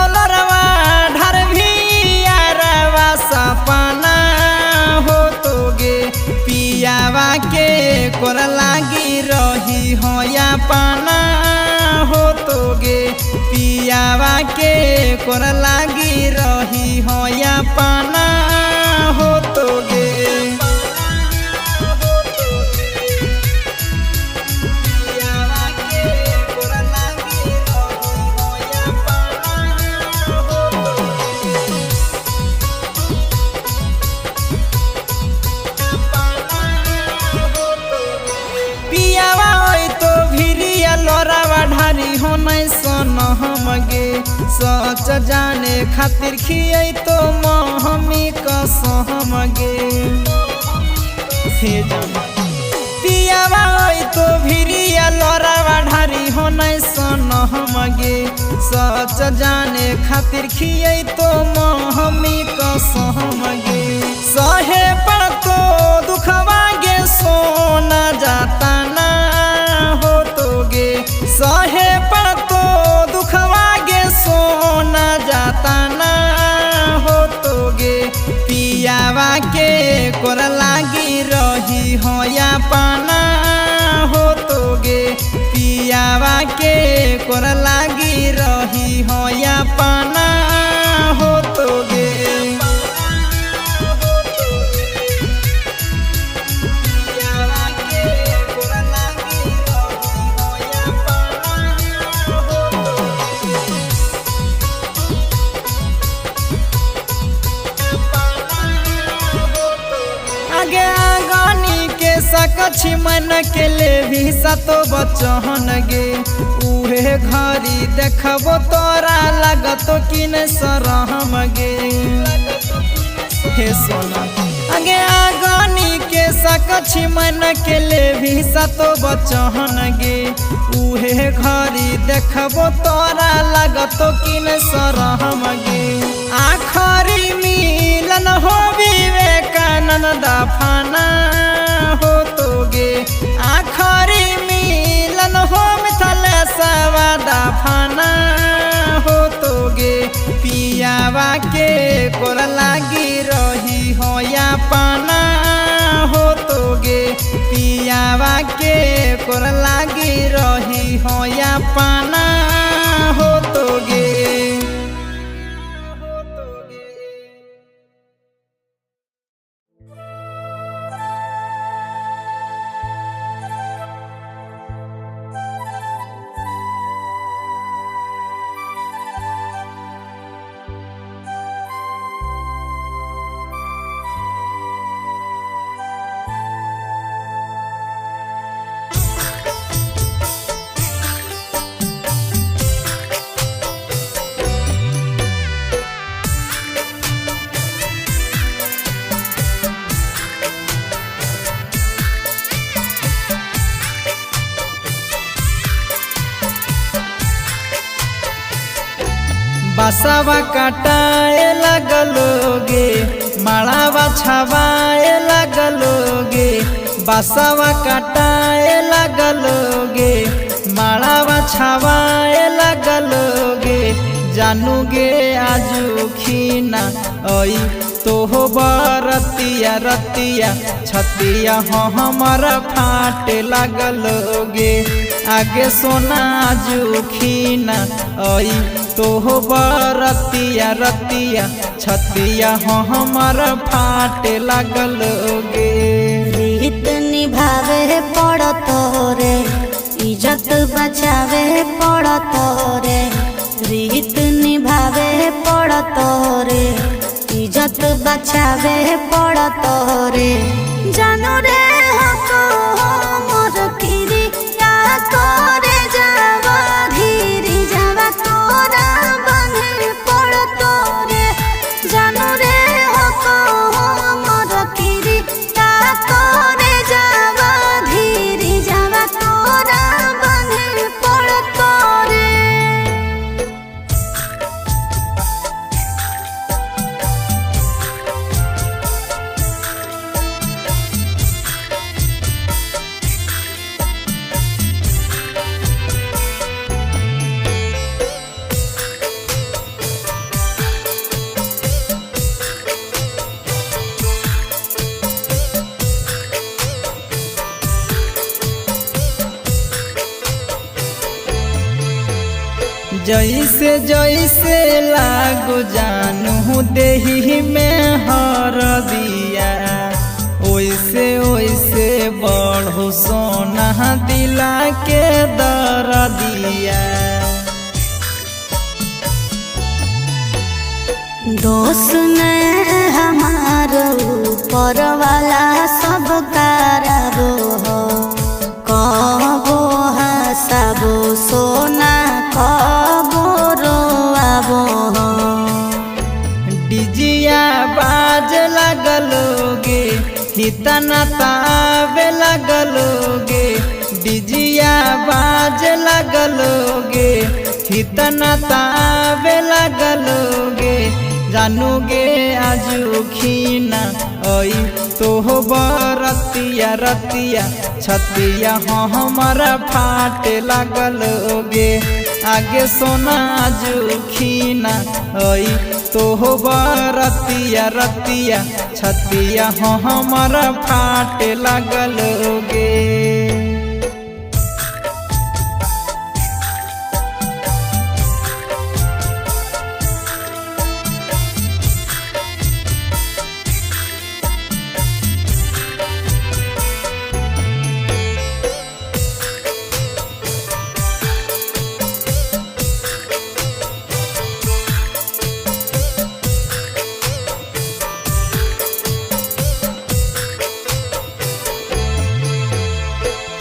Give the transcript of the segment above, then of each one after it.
तोलरवा ढर भी यारवा सपना हो तोगे पियावा के कोर लागी रही हो या पाना हो तोगे पियावा के कोर लागी रही हो या पाना हो तोगे लोरावा ढारी हो नहीं सन हमगे सच जाने खातिर खियै तो महमी कसमगे पियावा तो भिरिया लोरावा ढारी हो नहीं सन हमगे सच जाने खातिर खियै तो महमी कसमगे सहे पर तो दुखवा गे सोना जाता ना हो तोगे सहे पर तो दुखवा गे सोना जाता ना हो तोगे पियावा के कोर लागी रही हो या पाना हो तोगे पियावा के कोर लागी रही हो या पाना हो तोगे सकछि मन के ले भी सतो बचहन गे उहे घरी देखबो तोरा लगतो कि न सरहम गे हे सोना आगे आगानी के सकछि मन के ले भी सतो बचहन गे उहे घरी देखबो तोरा लगतो कि न सरहम गे आखरी मिलन हो विवेकानंद दफना हो तोगे आखरी मिलन हो मिथिलेशवा दफना हो तोगे पियावा के कोर लागी रही हो या पाना हो तोगे पियावा के कोर लागी रही हो या पाना हो तोगे बसवा काटाए लगलोगे माड़ावा छवाए लगलोगे बसवा काटाए लगलोगे माड़ावा छवाए लगलोगे जानूगे आजू खीना ओई तो हो बरतिया रतिया छतिया हो हमर फाट लगलोगे आगे सोना आजू खीना ओई तो हो बरतिया रतिया छतिया हो हमर फाट लगलोगे रीत निभावे पड़त रे इज्जत बचावे पड़त रे रीत निभावे पड़त रे इज्जत बचावे पड़त रे जानू रे हको मोर किरी या करे जावा धीरी जावा तोरा बने पड़त रे जानू रे हको मोर किरी या करे जावा धीरी जावा तोरा बने पड़त रे जैसे जैसे लागो जानू देही में हर दिया ओइसे ओइसे बढ़ो सोना दिला के दर दिया। दोस्त ने हमारो ऊपर वाला सब कराबो हो, कबो हंसाबो सोना कबो रोआबो हो। डिजिया बाज लगलोगे हितना तावे लगलोगे, डिजिया बाज लगलोगे हितना तावे लगलोगे। जानोगे आजू खीना ओई तो बरतिया रतिया छतिया हमारा फाटे लगलोगे। आगे सोना आजू खीना ओई तो बरतिया रतिया छतिया हमारा फाटे लगलोगे।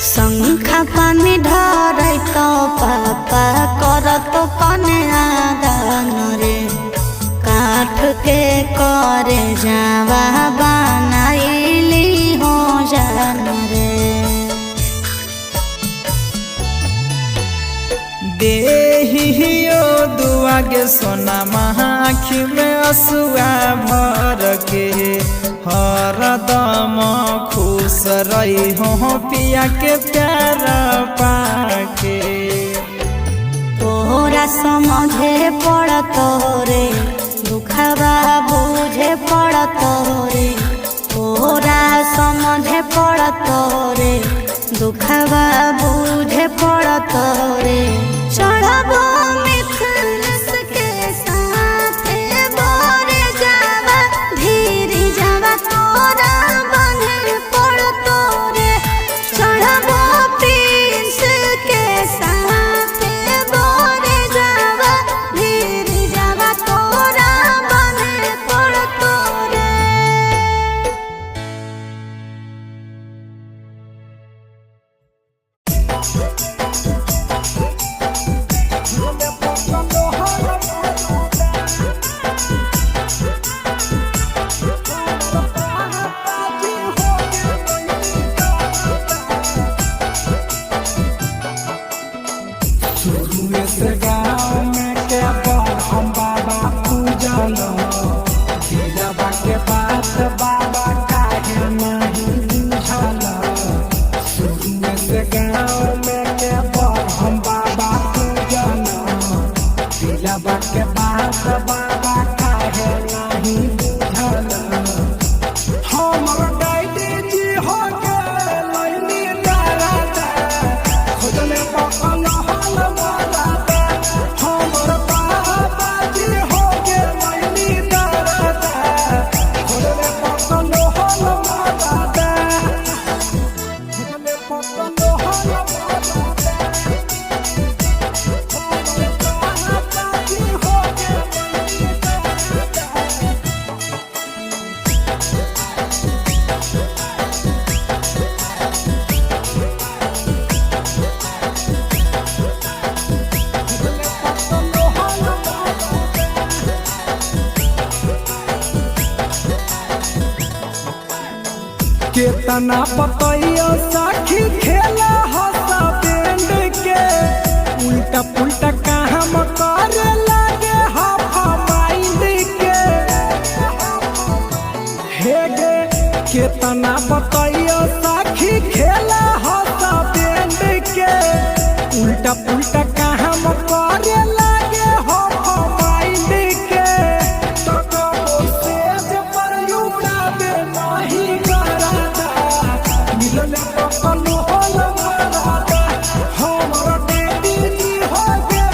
शंखा पानी ढारै तो पापा कर तो कने आदान रे, काठ के करे जावा बनाइली हो जान रे। देहियो दुआ के सोना आँखी में असुआ भर के हरदम खुश रही हो पिया के प्यार पाके। तोरा समझे पड़त रे दुखवा बुझे पड़त रे, तोरा समझे पड़त रे दुखवा बुझे पड़त रे। चढ़बो मिथुनस के साथे बोरे जावा धीरे जावा तोरा बंधे पड़त रे। चढ़बो प्रिंस के साथे बोरे जावा धीरे जावा तोरा बंधे पड़त रे। केतना पतैया साखी खेला हंसा बैंड के, उल्टा पुल्टा काम करे लगे हाफा माइंड के। हे गे केतना पतैया साखी खेला हंसा बैंड के, उल्टा पुल्टा काम करे लगे हाफा माइंड के। तो कबो सेज पर उड़ावे नहीं कराता, मिलले पकनो होल मराता। हमर डैडी जी हो गे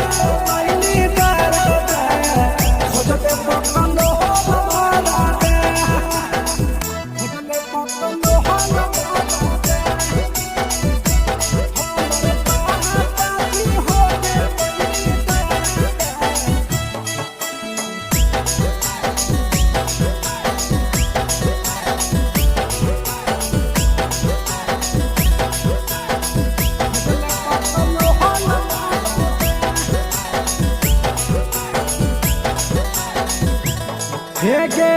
हेगे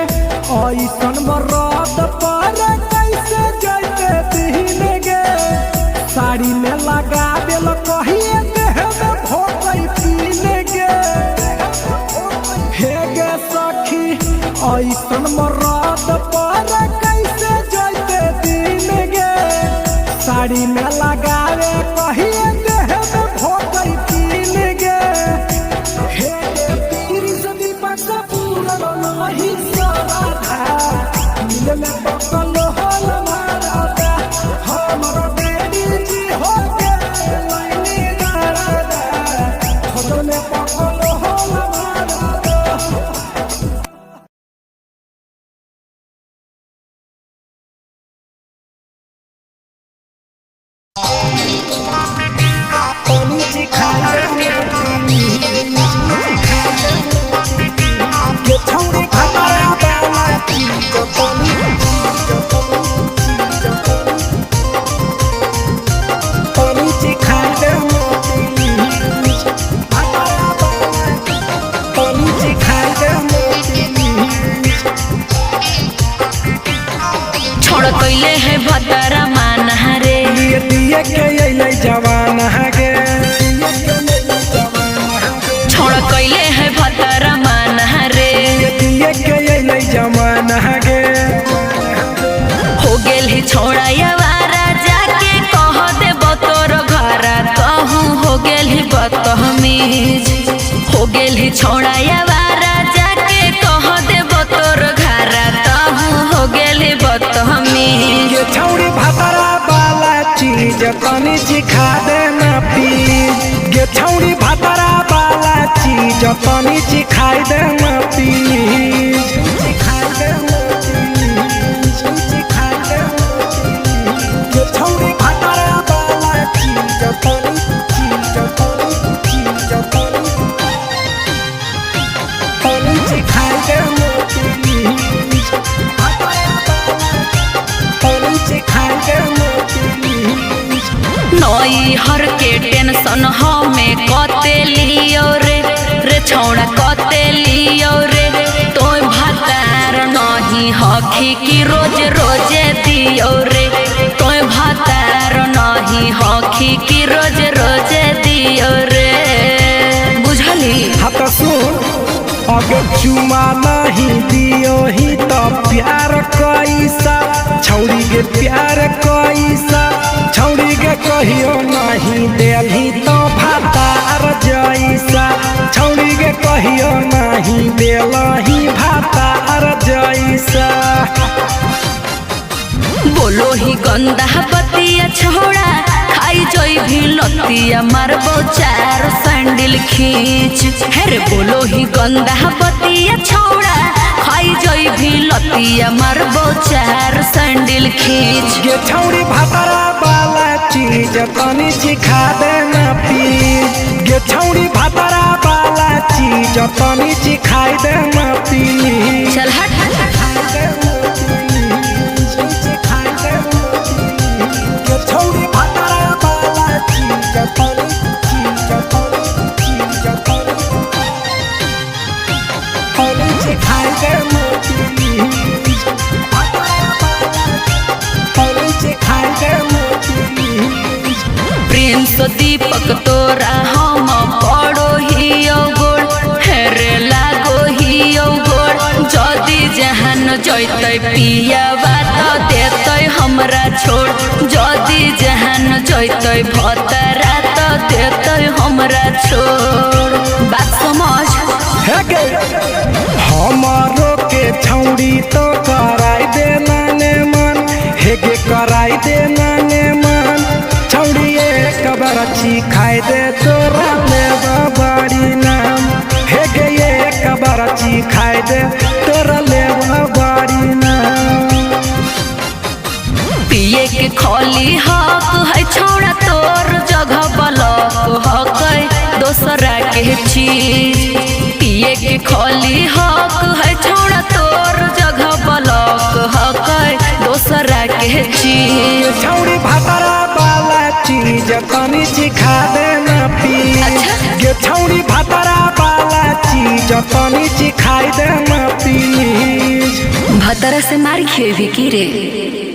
ऐसन मरद पर कैसे जैते दिन गे साड़ी में लगा दिल कहिए देह में भोकई पीने गे हेगे सखी ऐसन मरद पर कैसे जैते दिन गे साड़ी में लगावे कहिए देह में भोकई पीने गे हेगे पीर से दीपक से पूरा नहीं सवाधा मिल में पकल होल मारा हमारा बेटी जी हो के लाइनी दादा खुद में पकल होल मारा छोड़ कैले है भतरा मान रे दिए के अइले जवान गे छोड़ कैले है भतरा मान रे दिए के अइले जवान गे हो गेल ही छोड़ा यावारा जाके कह दे बतोर घरा कहूँ हो गेल ही बदतमीज हो गेल ही छोड़ा यावारा जाके कह दे बतोर घरा कहूँ हो गेल ही बदतमीज छौड़ी भतरा वाला चीज तनी सिखा देना प्लीज गे छौड़ी भतरा वाला चीज तनी सिखाई देना प्लीज सिखाई देना प्लीज सिखाई देना गे छौड़ी भतरा वाला चीज तनी सिखाई देना प्लीज नई हर के टेंशन हमें कते लियो रे छौड़ा कते लियो रे तो भतार नहीं हखी की रोज रोजे दियो रे तो भतार नहीं हखी की रोज रोजे दियो रे बुझली हाथ सुन अगर चुमा नहीं दियो ही तो प्यार कैसा छौड़ी के प्यार कैसा छौड़ी के कहियो नहीं देली तो भातार जैसा छौड़ी के कहियो नहीं देलही भातार जैसा बोलो ही गंदा बतिया छोड़ा खाई जोई भी लतिया मारबो चार सैंडल खींच हेरे बोलो ही गंदा बतिया छोड़ा खाई जोई भी लतिया मारबो चार सैंडल खींच गे छौड़ी भतरा वाला चीज तनी सिखा देना प्लीज गे छौड़ी भतरा वाला चीज तनी सिखाई देना प्लीज चल हट छौड़ी भतरा वाला चीज तनी सिखाई देना प्लीज सिखाई देना प्रिंस दीपक तोरा हम पड़ो ही गोड़ हेरे लागो ही गोड़ जदी जहान जैते पिया बात देते हमरा छोड़ जदी जहान जैते भतरा तो देते हमरा छोड़ बात समझ हमारो के छौड़ी तो कराई देना ने मन हेगे कराई देना ने मन छौड़ी एक बरछी खाई दे तोरा लेवा बाड़ी नाम हेगे एक बरछी खाई दे तोरा लेवा बाड़ी नाम पिए के खोली हक है छोड़ा तोर जगह बलक हक दोसरा के चीज पिए के खोली हक है छोड़ा तोर जगह बलक हक दोसरा के चीज छौड़ी भतरा वाला चीज तनी सिखा देना प्लीज गे छौड़ी भतरा वाला चीज तनी सिखाई देना प्लीज भतरा से मार खेबी की रे।